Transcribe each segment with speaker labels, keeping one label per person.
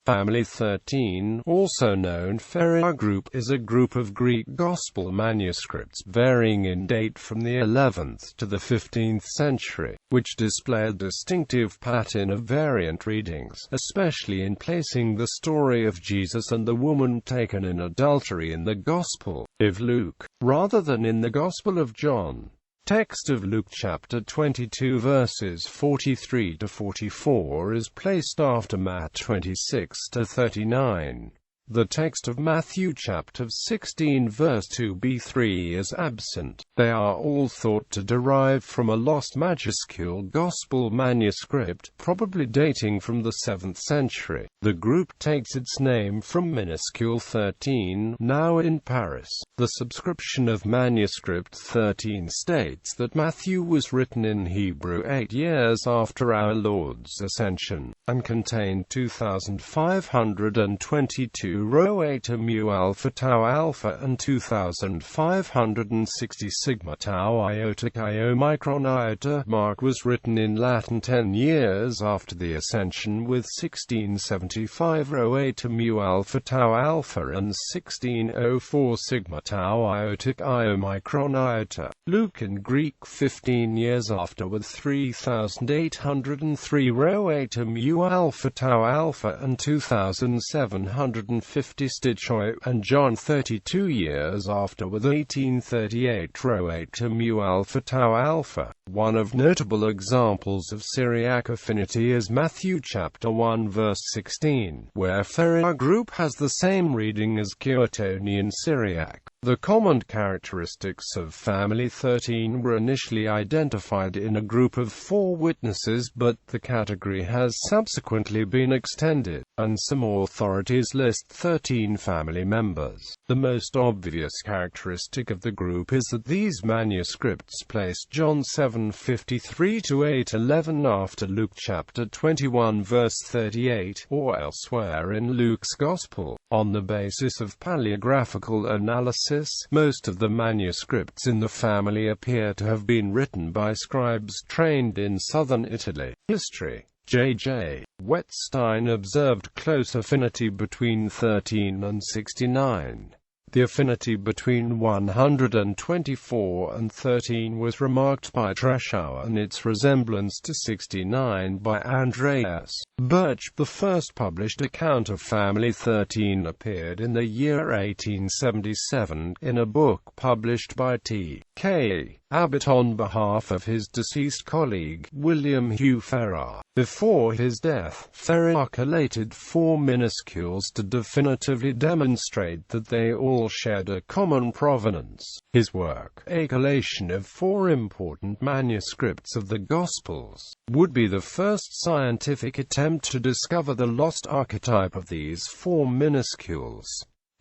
Speaker 1: Family 13, also known Ferrar Group, is a group of Greek Gospel manuscripts varying in date from the 11th to the 15th century, which display a distinctive pattern of variant readings, especially in placing the story of Jesus and the woman taken in adultery in the Gospel of Luke, rather than in the Gospel of John. Text of Luke chapter 22 verses 43 to 44 is placed after Matt 26 to 39. The text of Matthew chapter 16 verse 2b3 is absent. They are all thought to derive from a lost majuscule gospel manuscript, probably dating from the 7th century. The group takes its name from minuscule 13, now in Paris. The subscription of manuscript 13 states that Matthew was written in Hebrew 8 years after our Lord's ascension, and contained 2,522 rho eta mu alpha tau alpha and 2,560 sigma tau iota chi omicron iota. Mark was written in Latin 10 years after the ascension with 1675 rho eta mu alpha tau alpha and 1604 sigma tau iota chi omicron iota. Luke in Greek 15 years after with 3,803 rho eta mu alpha tau alpha and 2,750 stichoi, and John 32 years after with 1838 rho eta mu alpha tau alpha. One of notable examples of Syriac affinity is Matthew chapter 1 verse 16, where Ferrar Group has the same reading as Curetonian Syriac. The common characteristics of Family 13 were initially identified in a group of 4 witnesses, but the category has subsequently been extended, and some authorities list 13 family members. The most obvious characteristic of the group is that these manuscripts place John 7:53 to 8:11 after Luke chapter 21 verse 38, or elsewhere in Luke's Gospel. On the basis of paleographical analysis, most of the manuscripts in the family appear to have been written by scribes trained in southern Italy. History. J.J. Wettstein observed close affinity between 13 and 69. The affinity between 124 and 13 was remarked by Treschauer, and its resemblance to 69 by Andreas Birch. The first published account of Family 13 appeared in the year 1877, in a book published by T.K. Abbott on behalf of his deceased colleague, William Hugh Ferrar. Before his death, Ferrar collated 4 minuscules to definitively demonstrate that they all shared a common provenance. His work, a collation of 4 important manuscripts of the Gospels, would be the first scientific attempt to discover the lost archetype of these 4 minuscules.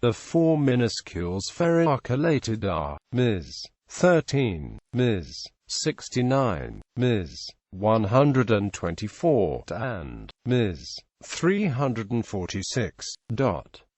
Speaker 1: The 4 minuscules Ferrar collated are Ms. 13, Ms. 69, Ms. 124, and Ms. 346.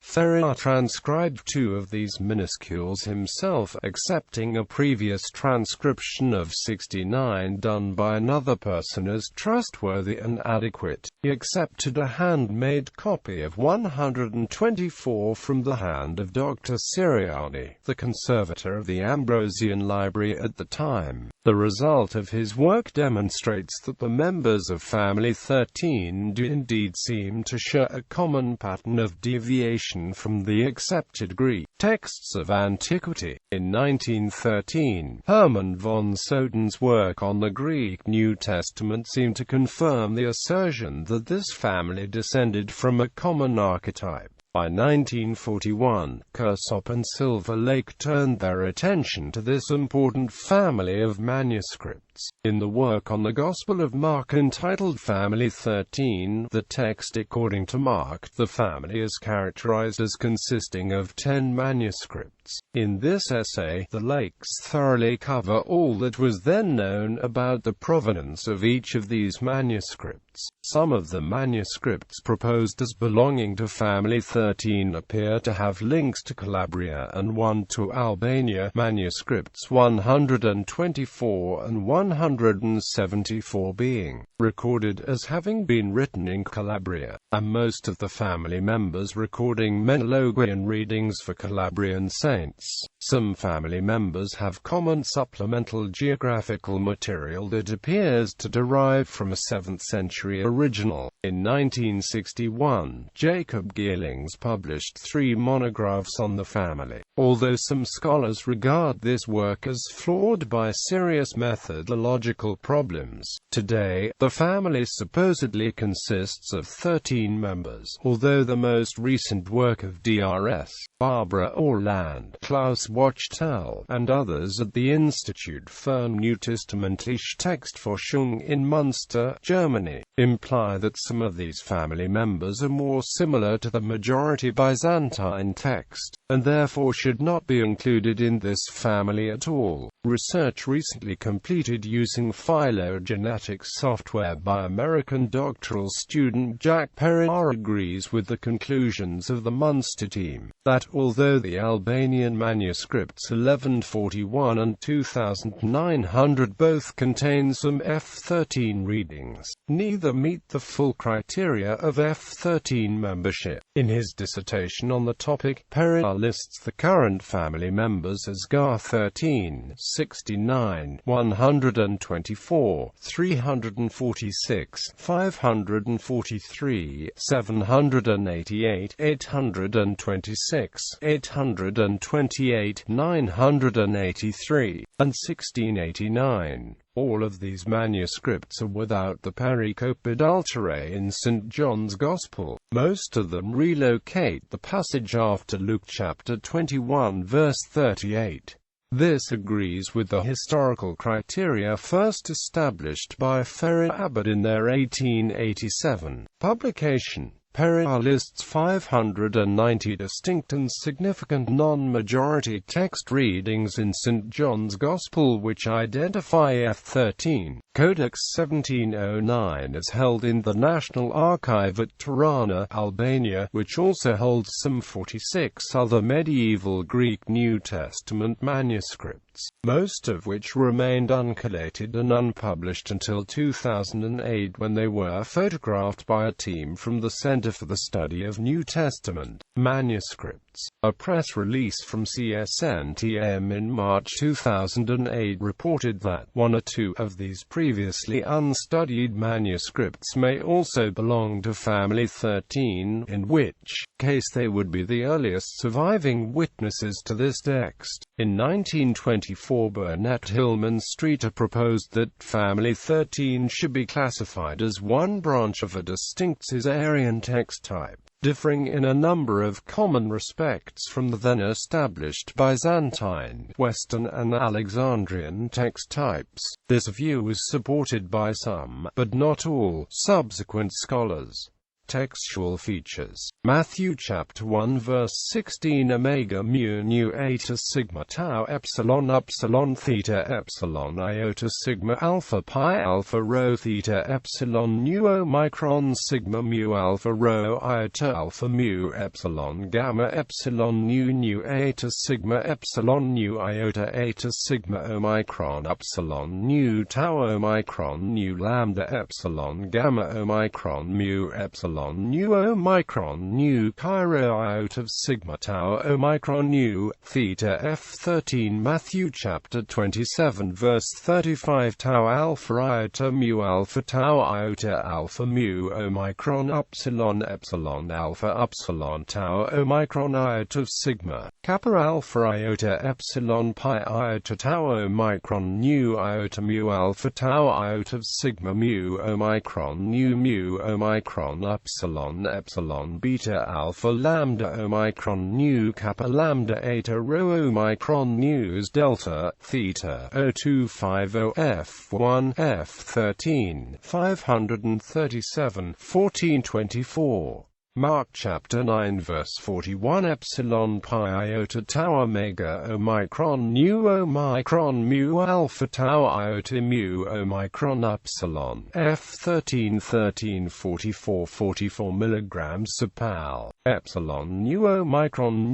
Speaker 1: Ferrar transcribed 2 of these minuscules himself, accepting a previous transcription of 69 done by another person as trustworthy and adequate. He accepted a handmade copy of 124 from the hand of Dr. Siriani, the conservator of the Ambrosian Library at the time. The result of his work demonstrates that the members of Family 13 do indeed seem to share a common pattern of deviation from the accepted Greek texts of antiquity. In 1913, Hermann von Soden's work on the Greek New Testament seemed to confirm the assertion that this family descended from a common archetype. By 1941, Kersop and Silver Lake turned their attention to this important family of manuscripts. In the work on the Gospel of Mark entitled Family 13, the text according to Mark, the family is characterized as consisting of 10 manuscripts. In this essay, the Lakes thoroughly cover all that was then known about the provenance of each of these manuscripts. Some of the manuscripts proposed as belonging to Family 13 appear to have links to Calabria and 1 to Albania. Manuscripts 124 and 1 174 being recorded as having been written in Calabria, and most of the family members recording Menologian readings for Calabrian saints. Some family members have common supplemental geographical material that appears to derive from a 7th century original. In 1961, Jacob Geerlings published 3 monographs on the family, although some scholars regard this work as flawed by serious methodological problems. Today, the family supposedly consists of 13 members, although the most recent work of Drs. Barbara Orland, Klaus Wachtel, and others at the Institute für Neutestamentliche Textforschung in Munster, Germany, imply that some of these family members are more similar to the majority Byzantine text, and therefore should not be included in this family at all. Research recently completed using phylogenetics software by American doctoral student Jack Ferrar agrees with the conclusions of the Munster team, that although the Albanian manuscripts 1141 and 2900 both contain some F13 readings, neither meet the full criteria of F13 membership. In his dissertation on the topic, Ferrar lists the current family members as Gar 13, 69, 124, 346, 543, 788, 826, 828, 983, and 1689. All of these manuscripts are without the pericope adultery in St. John's Gospel. Most of them relocate the passage after Luke chapter 21 verse 38. This agrees with the historical criteria first established by Ferrar Abbott in their 1887 publication. Ferrar lists 590 distinct and significant non-majority text readings in St. John's Gospel which identify F13. Codex 1709 is held in the National Archive at Tirana, Albania, which also holds some 46 other medieval Greek New Testament manuscripts, most of which remained uncollated and unpublished until 2008 when they were photographed by a team from the Center for the Study of New Testament Manuscripts. A press release from CSNTM in March 2008 reported that 1 or 2 of these previously unstudied manuscripts may also belong to Family 13, in which case they would be the earliest surviving witnesses to this text. In 1924, Burnett Hillman Streeter proposed that Family 13 should be classified as one branch of a distinct Caesarean text type, differing in a number of common respects from the then established Byzantine, Western and Alexandrian text types. This view was supported by some, but not all, subsequent scholars. Textual features. Matthew chapter 1 verse 16 omega mu nu eta sigma tau epsilon upsilon theta epsilon iota sigma alpha pi alpha rho theta epsilon nu omicron sigma mu alpha rho iota alpha mu epsilon gamma epsilon nu eta sigma epsilon nu iota eta sigma omicron upsilon nu tau omicron nu lambda epsilon gamma omicron mu epsilon nu omicron nu Cairo out of sigma tau omicron nu theta F13 Matthew chapter 27 verse 35 tau alpha iota mu alpha tau iota alpha mu omicron upsilon epsilon alpha upsilon tau omicron iota of sigma kappa alpha iota epsilon pi iota tau omicron nu iota mu alpha tau iota of sigma mu omicron nu mu omicron upsilon epsilon beta alpha lambda omicron nu kappa lambda eta rho omicron news delta theta 0250 F1 F13 537 1424 Mark chapter 9 verse 41 epsilon pi iota tau omega omicron nu omicron mu alpha tau iota mu omicron epsilon f 13 44 milligrams per pal epsilon nu omicron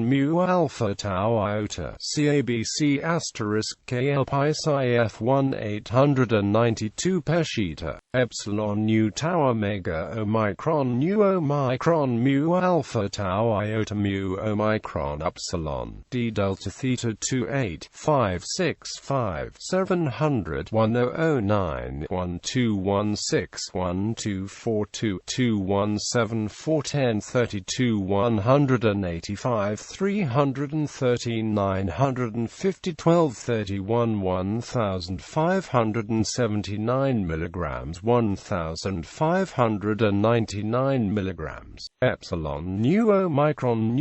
Speaker 1: mu alpha tau iota cabc asterisk kl pi psi f 1 892 peshita epsilon nu tau omega omicron nu omicron mu alpha tau iota mu omicron epsilon d delta theta 28565 700 1009 1216 1242 2174 1032 185 313 950 1231 1579 milligrams 1599 milligrams epsilon nu omicron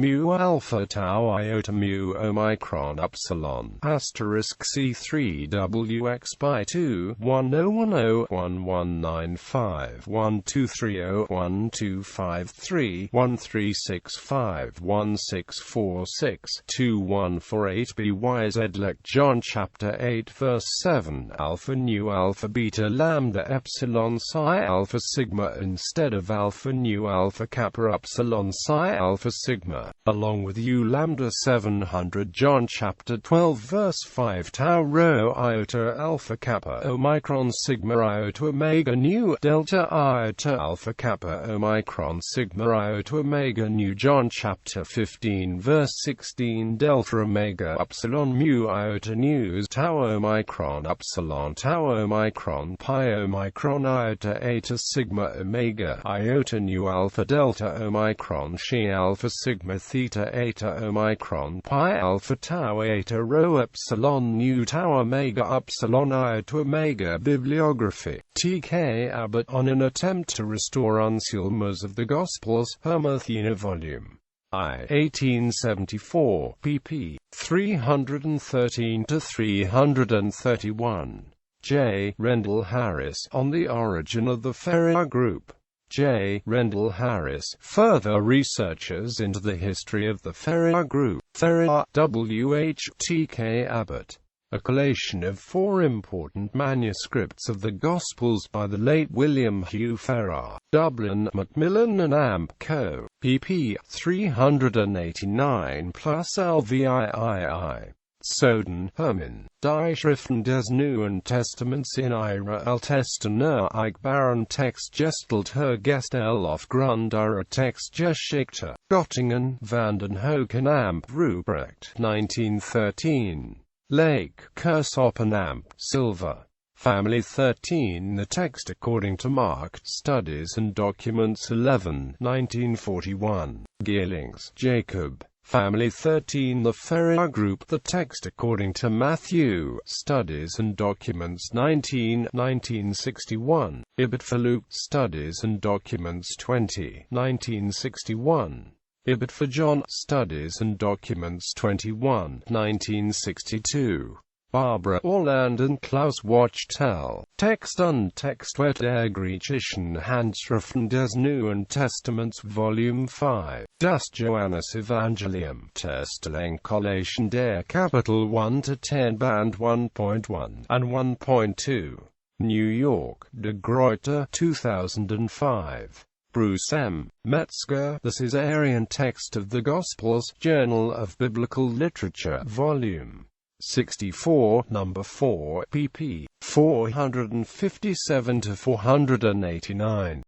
Speaker 1: mu alpha tau iota mu omicron epsilon asterisk c3 wx by 2 1010 1195 1230 1253 1365 1646 2148 BYZ Lek John chapter 8 verse 7 alpha nu alpha beta lambda epsilon psi alpha sigma instead of alpha nu alpha kappa epsilon psi alpha sigma, along with u lambda 700 John chapter 12 verse 5 tau rho iota alpha kappa omicron sigma iota omega nu delta iota alpha kappa omicron sigma iota omega nu John chapter 15 verse 16 delta omega epsilon mu iota nu tau omicron epsilon tau omicron pi omicron iota eta sigma omega iota nu alpha delta omicron chi alpha sigma theta eta omicron pi alpha tau eta rho epsilon nu tau omega epsilon iota omega. Bibliography T.K. Abbott on an attempt to restore uncialmas of the Gospels, Hermathena Volume I, 1874, pp. 313–331. J. Rendell Harris, On the Origin of the Ferrar Group. J. Rendell Harris. Further researches into the history of the Ferrar Group. Ferrar, W. H. T.K. Abbott. A collation of 4 important manuscripts of the Gospels by the late William Hugh Ferrar. Dublin, Macmillan and Amp Co. pp. 389 plus LVIII. Soden, Herman. Die Schriften des Neuen Testaments in ihrer ältesten Eichbaren Text gestalt hergestellt aufgrund ihrer Textgeschichte. Göttingen, Van den Hoeken Amp Ruprecht, 1913. Lake, Kirsoppen Amp, Silver. Family 13 The Text According to Mark, Studies and Documents 11, 1941. Geerlings, Jacob. Family 13 The Ferrar Group The Text According to Matthew, Studies and Documents 19, 1961. Ibid for Luke, Studies and Documents 20, 1961. Ibid for John, Studies and Documents 21, 1962. Barbara Orland and Klaus Wachtel. Text Wet der griechischen Handschriften des Neuen Testaments Volume 5. Das Johannes Evangelium. Testamenkollation der Kapitel 1–10 Band 1.1 and 1.2. New York, De Gruyter, 2005. Bruce M. Metzger, The Caesarean Text of the Gospels, Journal of Biblical Literature, Volume 64, No. 4, pp. 457–489.